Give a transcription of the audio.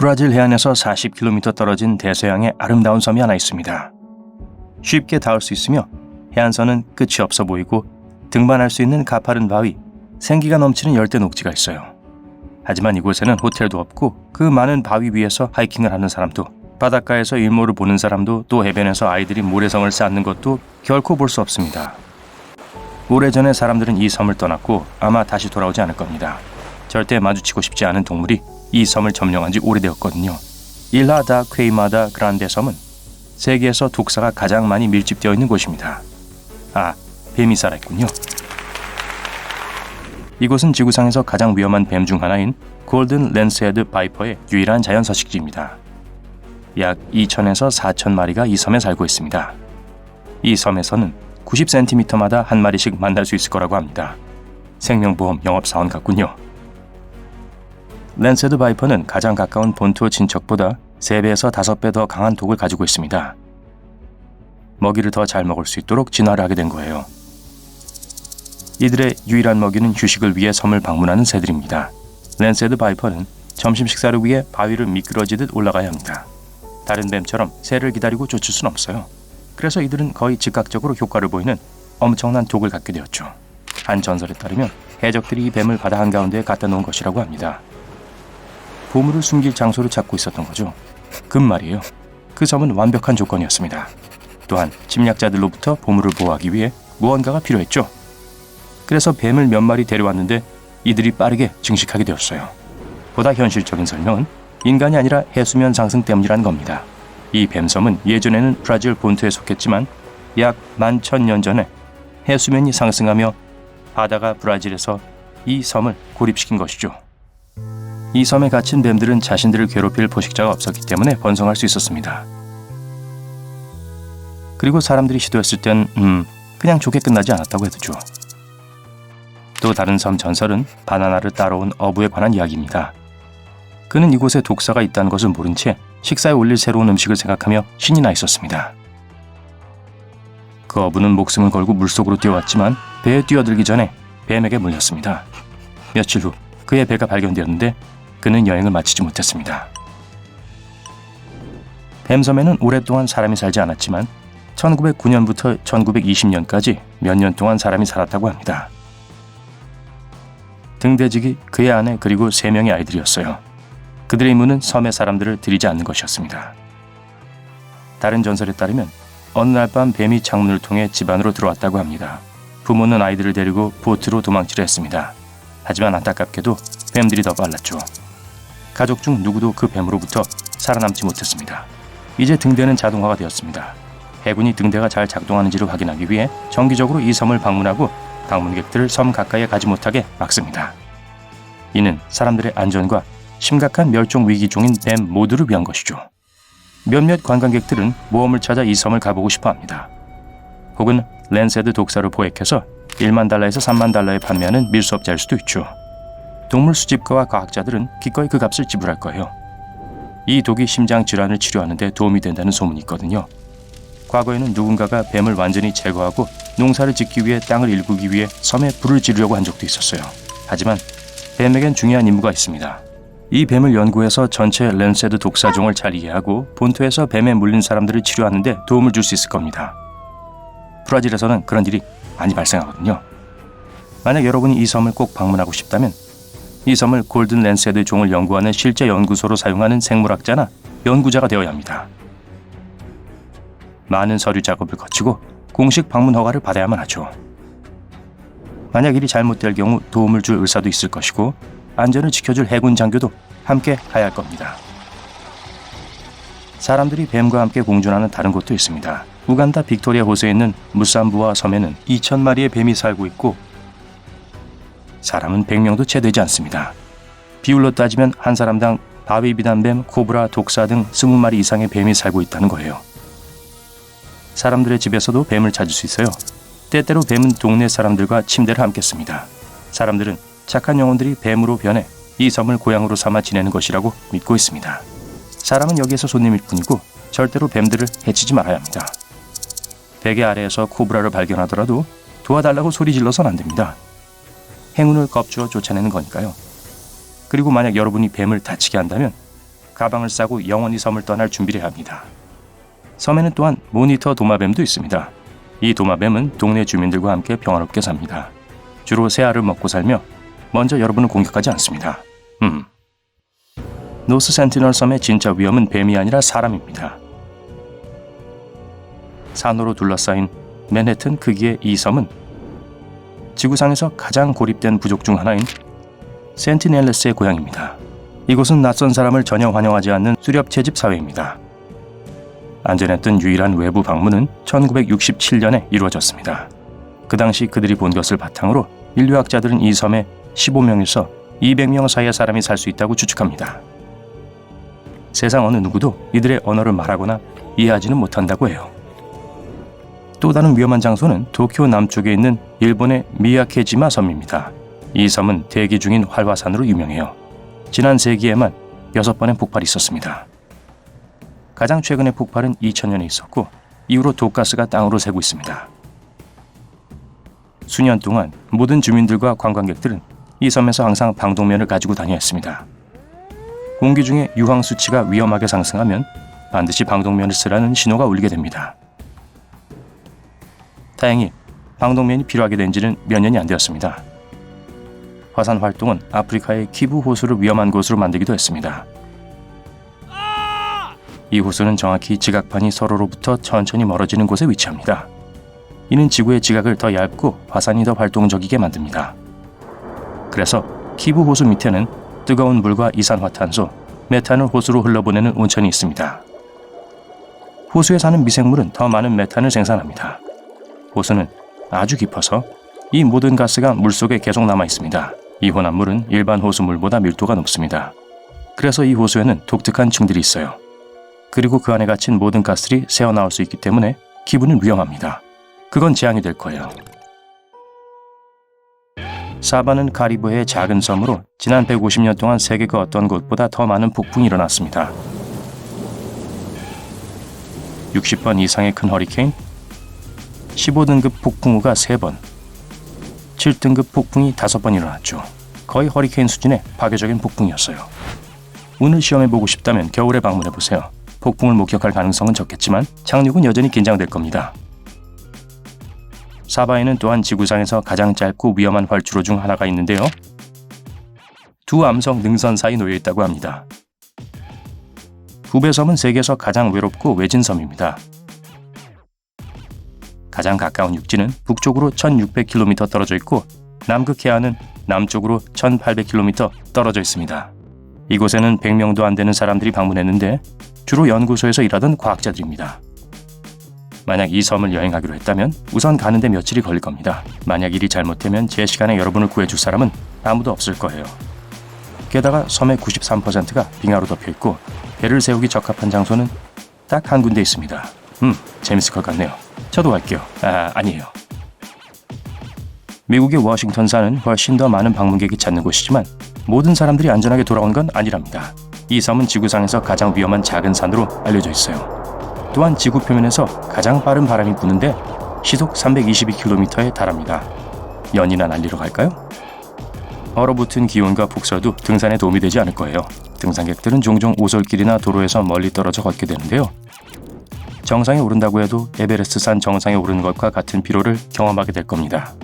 브라질 해안에서 40km 떨어진 대서양에 아름다운 섬이 하나 있습니다. 쉽게 닿을 수 있으며 해안선은 끝이 없어 보이고 등반할 수 있는 가파른 바위, 생기가 넘치는 열대 녹지가 있어요. 하지만 이곳에는 호텔도 없고 그 많은 바위 위에서 하이킹을 하는 사람도, 바닷가에서 일몰을 보는 사람도, 또 해변에서 아이들이 모래성을 쌓는 것도 결코 볼 수 없습니다. 오래전에 사람들은 이 섬을 떠났고 아마 다시 돌아오지 않을 겁니다. 절대 마주치고 싶지 않은 동물이 이 섬을 점령한 지 오래되었거든요. 일하 다 퀘이마다 그란데 섬은 세계에서 독사가 가장 많이 밀집되어 있는 곳입니다. 아, 뱀이 살아있군요. 이곳은 지구상에서 가장 위험한 뱀 중 하나인 골든 랜스헤드 바이퍼의 유일한 자연 서식지입니다. 약 2,000에서 4,000 마리가 이 섬에 살고 있습니다. 이 섬에서는 90cm마다 한 마리씩 만날 수 있을 거라고 합니다. 생명보험 영업사원 같군요. 랜스헤드 바이퍼는 가장 가까운 본토 친척보다 3배에서 5배 더 강한 독을 가지고 있습니다. 먹이를 더 잘 먹을 수 있도록 진화를 하게 된 거예요. 이들의 유일한 먹이는 휴식을 위해 섬을 방문하는 새들입니다. 랜스헤드 바이퍼는 점심 식사를 위해 바위를 미끄러지듯 올라가야 합니다. 다른 뱀처럼 새를 기다리고 쫓을 순 없어요. 그래서 이들은 거의 즉각적으로 효과를 보이는 엄청난 독을 갖게 되었죠. 한 전설에 따르면 해적들이 이 뱀을 바다 한가운데에 갖다 놓은 것이라고 합니다. 보물을 숨길 장소를 찾고 있었던 거죠. 금 말이에요. 그 섬은 완벽한 조건이었습니다. 또한 침략자들로부터 보물을 보호하기 위해 무언가가 필요했죠. 그래서 뱀을 몇 마리 데려왔는데 이들이 빠르게 증식하게 되었어요. 보다 현실적인 설명은 인간이 아니라 해수면 상승 때문이라는 겁니다. 이 뱀섬은 예전에는 브라질 본토에 속했지만 약 11,000년 전에 해수면이 상승하며 바다가 브라질에서 이 섬을 고립시킨 것이죠. 이 섬에 갇힌 뱀들은 자신들을 괴롭힐 포식자가 없었기 때문에 번성할 수 있었습니다. 그리고 사람들이 시도했을 땐 그냥 좋게 끝나지 않았다고 해두죠. 또 다른 섬 전설은 바나나를 따라온 어부에 관한 이야기입니다. 그는 이곳에 독사가 있다는 것을 모른 채 식사에 올릴 새로운 음식을 생각하며 신이 나 있었습니다. 그 어부는 목숨을 걸고 물속으로 뛰어왔지만 배에 뛰어들기 전에 뱀에게 물렸습니다. 며칠 후 그의 배가 발견되었는데 그는 여행을 마치지 못했습니다. 뱀섬에는 오랫동안 사람이 살지 않았지만 1909년부터 1920년까지 몇 년 동안 사람이 살았다고 합니다. 등대직이 그의 아내 그리고 3명의 아이들이었어요. 그들의 임무는 섬의 사람들을 들이지 않는 것이었습니다. 다른 전설에 따르면 어느 날 밤 뱀이 창문을 통해 집 안으로 들어왔다고 합니다. 부모는 아이들을 데리고 보트로 도망치려 했습니다. 하지만 안타깝게도 뱀들이 더 빨랐죠. 가족 중 누구도 그 뱀으로부터 살아남지 못했습니다. 이제 등대는 자동화가 되었습니다. 해군이 등대가 잘 작동하는지를 확인하기 위해 정기적으로 이 섬을 방문하고 방문객들을 섬 가까이에 가지 못하게 막습니다. 이는 사람들의 안전과 심각한 멸종 위기종인 뱀 모두를 위한 것이죠. 몇몇 관광객들은 모험을 찾아 이 섬을 가보고 싶어 합니다. 혹은 랜스헤드 독사를 포획해서 1만 달러에서 3만 달러에 판매하는 밀수업자일 수도 있죠. 동물 수집가와 과학자들은 기꺼이 그 값을 지불할 거예요. 이 독이 심장 질환을 치료하는 데 도움이 된다는 소문이 있거든요. 과거에는 누군가가 뱀을 완전히 제거하고 농사를 짓기 위해 땅을 일구기 위해 섬에 불을 지르려고 한 적도 있었어요. 하지만 뱀에겐 중요한 임무가 있습니다. 이 뱀을 연구해서 전체 랜스헤드 독사종을 잘 이해하고 본토에서 뱀에 물린 사람들을 치료하는 데 도움을 줄 수 있을 겁니다. 브라질에서는 그런 일이 많이 발생하거든요. 만약 여러분이 이 섬을 꼭 방문하고 싶다면 이 섬을 골든 랜스헤드 종을 연구하는 실제 연구소로 사용하는 생물학자나 연구자가 되어야 합니다. 많은 서류 작업을 거치고 공식 방문 허가를 받아야만 하죠. 만약 일이 잘못될 경우 도움을 줄 의사도 있을 것이고 안전을 지켜줄 해군 장교도 함께 가야 할 겁니다. 사람들이 뱀과 함께 공존하는 다른 곳도 있습니다. 우간다 빅토리아 호수에 있는 무삼부아 섬에는 2,000마리의 뱀이 살고 있고 사람은 100명도 채 되지 않습니다. 비율로 따지면 한 사람당 바위 비단뱀, 코브라, 독사 등 20마리 이상의 뱀이 살고 있다는 거예요. 사람들의 집에서도 뱀을 찾을 수 있어요. 때때로 뱀은 동네 사람들과 침대를 함께 씁니다. 사람들은 착한 영혼들이 뱀으로 변해 이 섬을 고향으로 삼아 지내는 것이라고 믿고 있습니다. 사람은 여기에서 손님일 뿐이고 절대로 뱀들을 해치지 말아야 합니다. 베개 아래에서 코브라를 발견하더라도 도와달라고 소리 질러서는 안 됩니다. 행운을 겁주어 쫓아내는 거니까요. 그리고 만약 여러분이 뱀을 다치게 한다면 가방을 싸고 영원히 섬을 떠날 준비를 합니다. 섬에는 또한 모니터 도마뱀도 있습니다. 이 도마뱀은 동네 주민들과 함께 평화롭게 삽니다. 주로 새알을 먹고 살며 먼저 여러분을 공격하지 않습니다. 노스 센티널 섬의 진짜 위험은 뱀이 아니라 사람입니다. 산호로 둘러싸인 맨해튼 크기의 이 섬은 지구상에서 가장 고립된 부족 중 하나인 센티넬레스의 고향입니다. 이곳은 낯선 사람을 전혀 환영하지 않는 수렵 채집 사회입니다. 안전했던 유일한 외부 방문은 1967년에 이루어졌습니다. 그 당시 그들이 본 것을 바탕으로 인류학자들은 이 섬에 15명에서 200명 사이의 사람이 살 수 있다고 추측합니다. 세상 어느 누구도 이들의 언어를 말하거나 이해하지는 못한다고 해요. 또 다른 위험한 장소는 도쿄 남쪽에 있는 일본의 미야케지마 섬입니다. 이 섬은 대기 중인 활화산으로 유명해요. 지난 세기에만 6번의 폭발이 있었습니다. 가장 최근의 폭발은 2000년에 있었고 이후로 독가스가 땅으로 새고 있습니다. 수년 동안 모든 주민들과 관광객들은 이 섬에서 항상 방독면을 가지고 다녀야 했습니다. 공기 중에 유황 수치가 위험하게 상승하면 반드시 방독면을 쓰라는 신호가 울리게 됩니다. 다행히 방독면이 필요하게 된 지는 몇 년이 안 되었습니다. 화산 활동은 아프리카의 키부 호수를 위험한 곳으로 만들기도 했습니다. 이 호수는 정확히 지각판이 서로로부터 천천히 멀어지는 곳에 위치합니다. 이는 지구의 지각을 더 얇고 화산이 더 활동적이게 만듭니다. 그래서 키부 호수 밑에는 뜨거운 물과 이산화탄소, 메탄을 호수로 흘러보내는 온천이 있습니다. 호수에 사는 미생물은 더 많은 메탄을 생산합니다. 호수는 아주 깊어서 이 모든 가스가 물속에 계속 남아 있습니다. 이 혼합물은 일반 호수물보다 밀도가 높습니다. 그래서 이 호수에는 독특한 층들이 있어요. 그리고 그 안에 갇힌 모든 가스들이 새어나올 수 있기 때문에 기분은 위험합니다. 그건 재앙이 될 거예요. 사바는 카리브해의 작은 섬으로 지난 150년 동안 세계 그 어떤 곳보다 더 많은 폭풍이 일어났습니다. 60번 이상의 큰 허리케인, 15등급 폭풍우가 3번, 7등급 폭풍이 5번 일어났죠. 거의 허리케인 수준의 파괴적인 폭풍이었어요. 운을 시험해보고 싶다면 겨울에 방문해보세요. 폭풍을 목격할 가능성은 적겠지만 착륙은 여전히 긴장될 겁니다. 사바에는 또한 지구상에서 가장 짧고 위험한 활주로 중 하나가 있는데요. 두 암석 능선 사이 놓여 있다고 합니다. 후베섬은 세계에서 가장 외롭고 외진 섬입니다. 가장 가까운 육지는 북쪽으로 1600km 떨어져 있고 남극 해안은 남쪽으로 1800km 떨어져 있습니다. 이곳에는 100명도 안 되는 사람들이 방문했는데 주로 연구소에서 일하던 과학자들입니다. 만약 이 섬을 여행하기로 했다면 우선 가는데 며칠이 걸릴 겁니다. 만약 일이 잘못되면 제 시간에 여러분을 구해줄 사람은 아무도 없을 거예요. 게다가 섬의 93%가 빙하로 덮여있고 배를 세우기 적합한 장소는 딱 한 군데 있습니다. 재밌을 것 같네요. 저도 갈게요. 아니에요. 미국의 워싱턴사는 훨씬 더 많은 방문객이 찾는 곳이지만 모든 사람들이 안전하게 돌아온 건 아니랍니다. 이 섬은 지구상에서 가장 위험한 작은 산으로 알려져 있어요. 또한 지구 표면에서 가장 빠른 바람이 부는데 시속 322km에 달합니다. 연이나 날리러 갈까요? 얼어붙은 기온과 폭설도 등산에 도움이 되지 않을 거예요. 등산객들은 종종 오솔길이나 도로에서 멀리 떨어져 걷게 되는데요. 정상에 오른다고 해도 에베레스트 산 정상에 오르는 것과 같은 피로를 경험하게 될 겁니다.